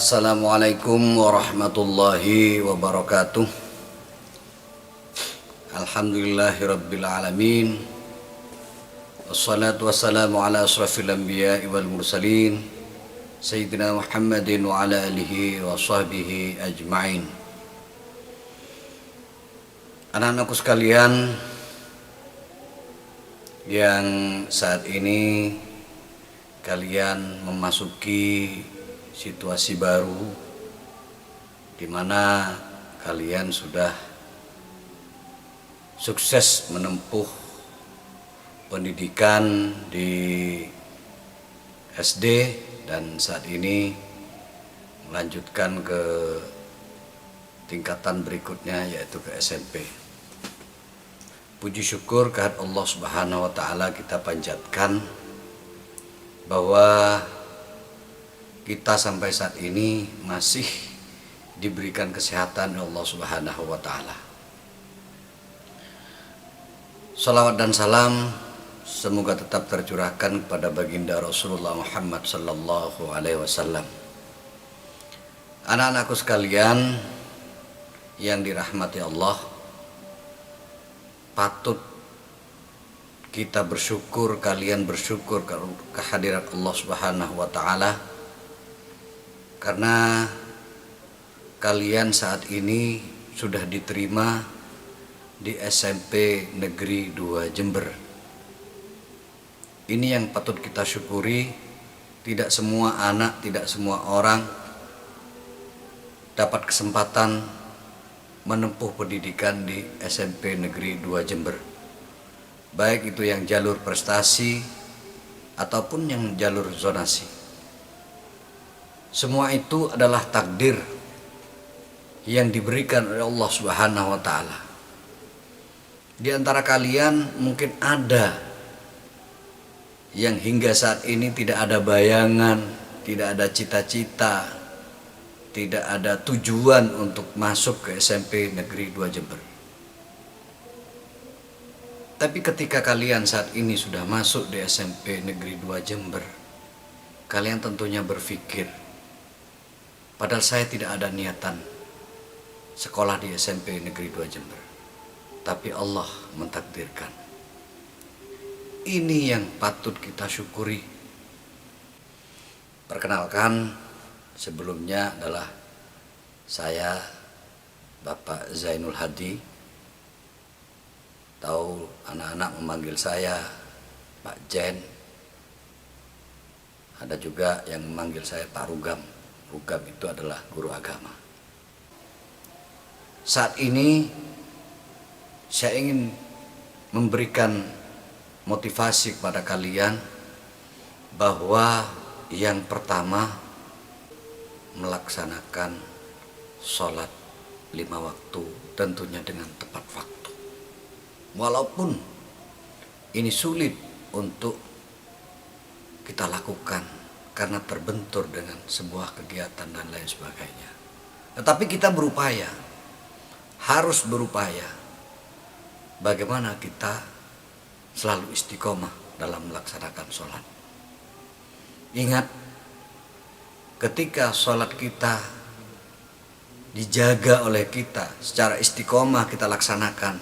Assalamualaikum warahmatullahi wabarakatuh. Alhamdulillahirabbil alamin. Wassalatu wassalamu ala asrafil anbiya'i wal mursalin Sayyidina Muhammadin wa ala alihi wa sahbihi ajma'in. Anak-anakku sekalian yang saat ini kalian memasuki situasi baru di mana kalian sudah sukses menempuh pendidikan di SD dan saat ini melanjutkan ke tingkatan berikutnya yaitu ke SMP. Puji syukur kehadirat Allah Subhanahu wa taala kita panjatkan bahwa kita sampai saat ini masih diberikan kesehatan oleh Allah Subhanahu wa taala. Salawat dan salam semoga tetap tercurahkan kepada baginda Rasulullah Muhammad sallallahu alaihi wasallam. Anak-anakku sekalian yang dirahmati Allah, patut kita bersyukur, kalian bersyukur kehadirat Allah Subhanahu wa taala karena kalian saat ini sudah diterima di SMP Negeri 2 Jember. Ini yang patut kita syukuri. Tidak semua anak, tidak semua orang dapat kesempatan menempuh pendidikan di SMP Negeri 2 Jember. Baik itu yang jalur prestasi ataupun yang jalur zonasi. Semua itu adalah takdir yang diberikan oleh Allah Subhanahu wa taala. Di antara kalian mungkin ada yang hingga saat ini tidak ada bayangan, tidak ada cita-cita, tidak ada tujuan untuk masuk ke SMP Negeri 2 Jember. Tapi ketika kalian saat ini sudah masuk di SMP Negeri 2 Jember, kalian tentunya berpikir, padahal saya tidak ada niatan sekolah di SMP Negeri 2 Jember. Tapi Allah mentakdirkan. Ini yang patut kita syukuri. Perkenalkan, sebelumnya adalah saya Bapak Zainul Hadi. Tahu anak-anak memanggil saya Pak Jen. Ada juga yang memanggil saya Pak Rugam. Rugam itu adalah guru agama. Saat ini saya ingin memberikan motivasi kepada kalian bahwa yang pertama melaksanakan sholat 5 waktu tentunya dengan tepat waktu. Walaupun ini sulit untuk kita lakukan karena terbentur dengan sebuah kegiatan dan lain sebagainya. Tetapi kita berupaya, harus berupaya bagaimana kita selalu istiqomah dalam melaksanakan sholat. Ingat, ketika sholat kita dijaga oleh kita, secara istiqomah kita laksanakan,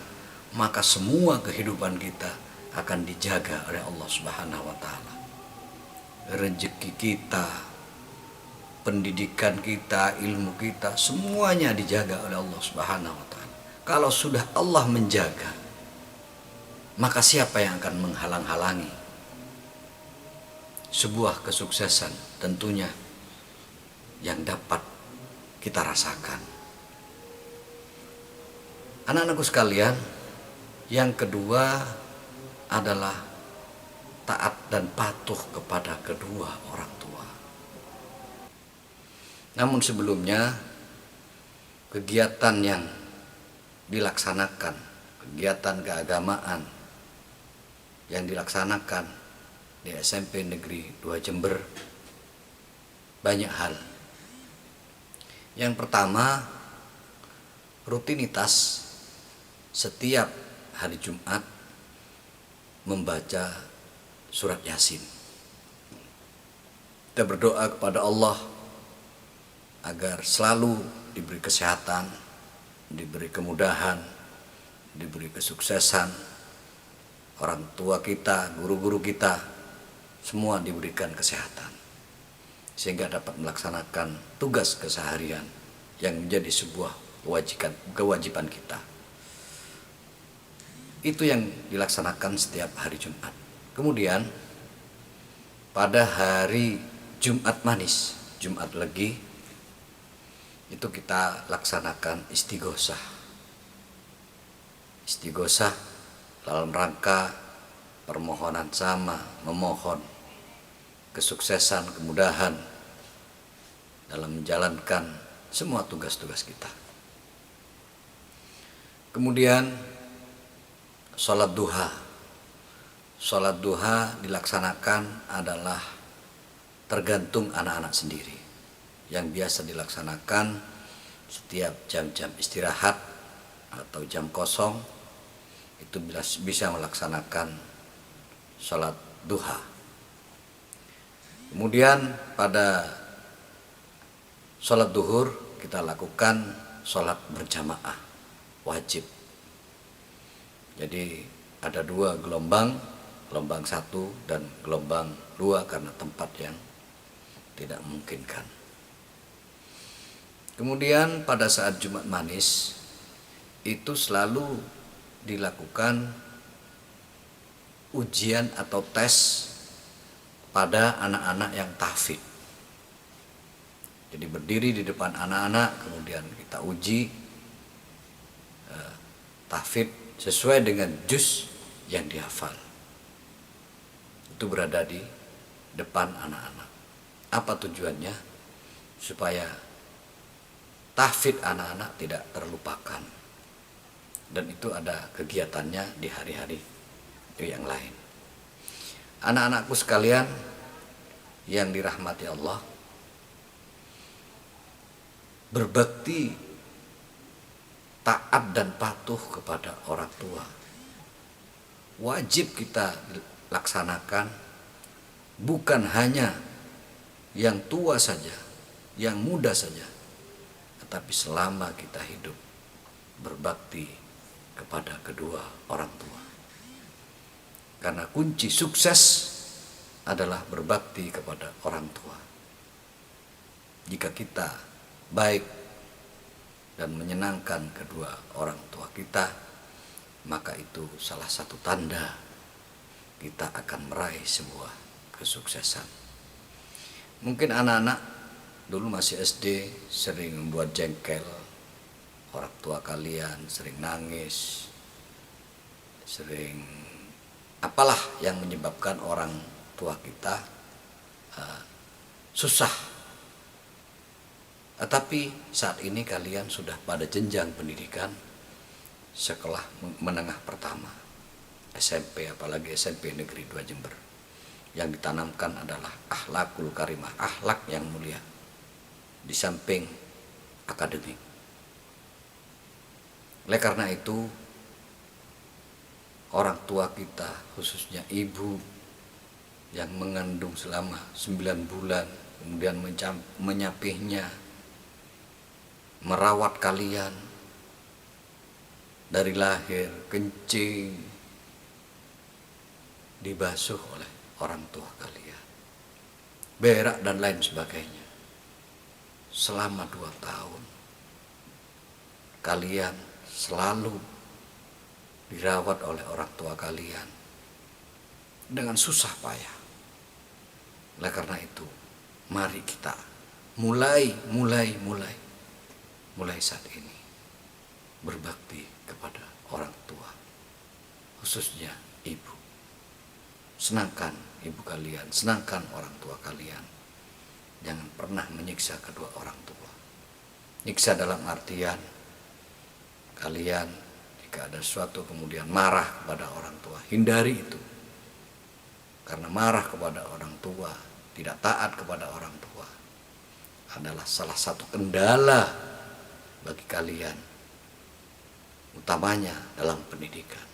maka semua kehidupan kita akan dijaga oleh Allah Subhanahu wa taala. Rezeki kita, pendidikan kita, ilmu kita, semuanya dijaga oleh Allah Subhanahu wa taala. Kalau sudah Allah menjaga, maka siapa yang akan menghalang-halangi sebuah kesuksesan tentunya yang dapat kita rasakan. Anak-anakku sekalian, yang kedua adalah taat dan patuh kepada kedua orang tua. Namun sebelumnya, kegiatan yang dilaksanakan, kegiatan keagamaan yang dilaksanakan di SMP Negeri 2 Jember banyak hal. Yang pertama, rutinitas setiap hari Jumat membaca surat Yasin. Kita berdoa kepada Allah agar selalu diberi kesehatan, diberi kemudahan, diberi kesuksesan. Orang tua kita, guru-guru kita, semua diberikan kesehatan sehingga dapat melaksanakan tugas keseharian yang menjadi sebuah kewajiban kita. Itu yang dilaksanakan setiap hari Jumat. Kemudian pada hari Jumat Manis, Jumat Legi, itu kita laksanakan istighosah. Istighosah dalam rangka permohonan sama, memohon kesuksesan, kemudahan dalam menjalankan semua tugas-tugas kita. Kemudian sholat duha. Sholat duha dilaksanakan adalah tergantung anak-anak sendiri. Yang biasa dilaksanakan setiap jam-jam istirahat atau jam kosong, itu bisa melaksanakan sholat duha. Kemudian pada sholat duhur kita lakukan sholat berjamaah, wajib. Jadi ada 2 gelombang, gelombang 1 dan gelombang 2 karena tempat yang tidak memungkinkan. Kemudian pada saat Jumat Manis itu selalu dilakukan ujian atau tes pada anak-anak yang tahfidz. Jadi berdiri di depan anak-anak, kemudian kita uji tahfidz sesuai dengan juz yang dihafal. Itu berada di depan anak-anak. Apa tujuannya? Supaya tahfidz anak-anak tidak terlupakan. Dan itu ada kegiatannya di hari-hari yang lain. Anak-anakku sekalian yang dirahmati Allah, berbakti, taat dan patuh kepada orang tua wajib kita laksanakan, bukan hanya yang tua saja, yang muda saja, tetapi selama kita hidup berbakti kepada kedua orang tua. Karena kunci sukses adalah berbakti kepada orang tua. Jika kita baik dan menyenangkan kedua orang tua kita, maka itu salah satu tanda kita akan meraih sebuah kesuksesan. Mungkin anak-anak dulu masih SD sering membuat jengkel orang tua kalian, sering nangis, sering apalah yang menyebabkan orang tua kita susah. Tetapi saat ini kalian sudah pada jenjang pendidikan sekolah menengah pertama, SMP, apalagi SMP Negeri 2 Jember. Yang ditanamkan adalah akhlakul karimah, akhlak yang mulia, di samping akademik. Oleh karena itu, orang tua kita, khususnya ibu yang mengandung selama 9 bulan, kemudian menyapihnya, merawat kalian dari lahir, kencing, dibasuh oleh orang tua kalian, berak dan lain sebagainya. Selama 2 tahun kalian selalu dirawat oleh orang tua kalian dengan susah payah. Oleh karena itu, mari kita mulai saat ini berbakti kepada orang tua, khususnya ibu. Senangkan ibu kalian, senangkan orang tua kalian. Jangan pernah menyiksa kedua orang tua. Nyiksa dalam artian kalian jika ada sesuatu kemudian marah kepada orang tua, hindari itu. Karena marah kepada orang tua, tidak taat kepada orang tua adalah salah satu kendala bagi kalian, utamanya dalam pendidikan.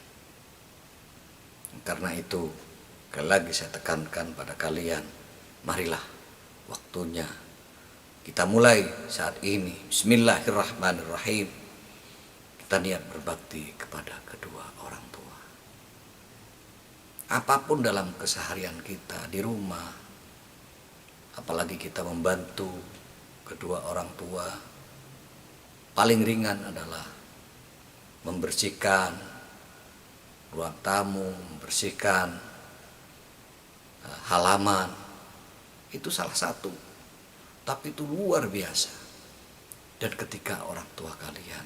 Karena itu, sekali lagi saya tekankan pada kalian, marilah waktunya Kita mulai saat ini. Bismillahirrahmanirrahim. Kita niat berbakti kepada kedua orang tua. Apapun dalam keseharian kita di rumah, apalagi kita membantu kedua orang tua, paling ringan adalah membersihkan ruang tamu, membersihkan halaman. Itu salah satu, tapi itu luar biasa. Dan ketika orang tua kalian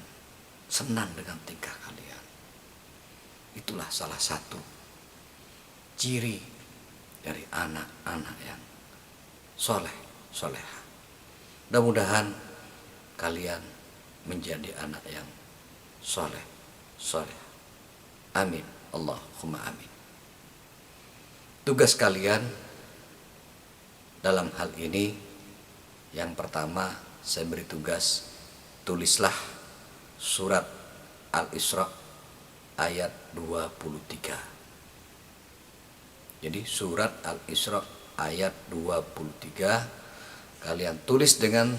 senang dengan tingkah kalian, itulah salah satu ciri dari anak-anak yang soleh, soleha. Mudah-mudahan kalian menjadi anak yang soleh, soleha. Amin, Allahumma amin. Tugas kalian dalam hal ini, yang pertama saya beri tugas, tulislah surat Al-Isra ayat 23. Jadi surat Al-Isra ayat 23 kalian tulis dengan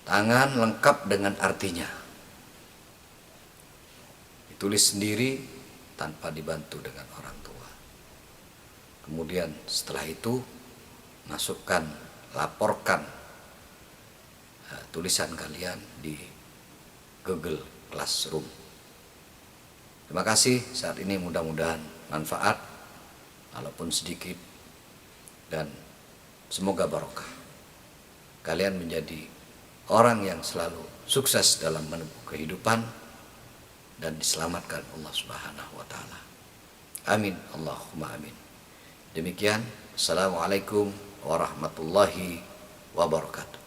tangan lengkap dengan artinya. Ditulis sendiri tanpa dibantu dengan orang tua. Kemudian setelah itu masukkan, laporkan tulisan kalian di Google Classroom. Terima kasih saat ini, mudah-mudahan manfaat walaupun sedikit, dan semoga barokah. Kalian menjadi orang yang selalu sukses dalam menempuh kehidupan dan diselamatkan Allah Subhanahu wa taala. Amin, Allahumma amin. Demikian, assalamualaikum warahmatullahi wabarakatuh.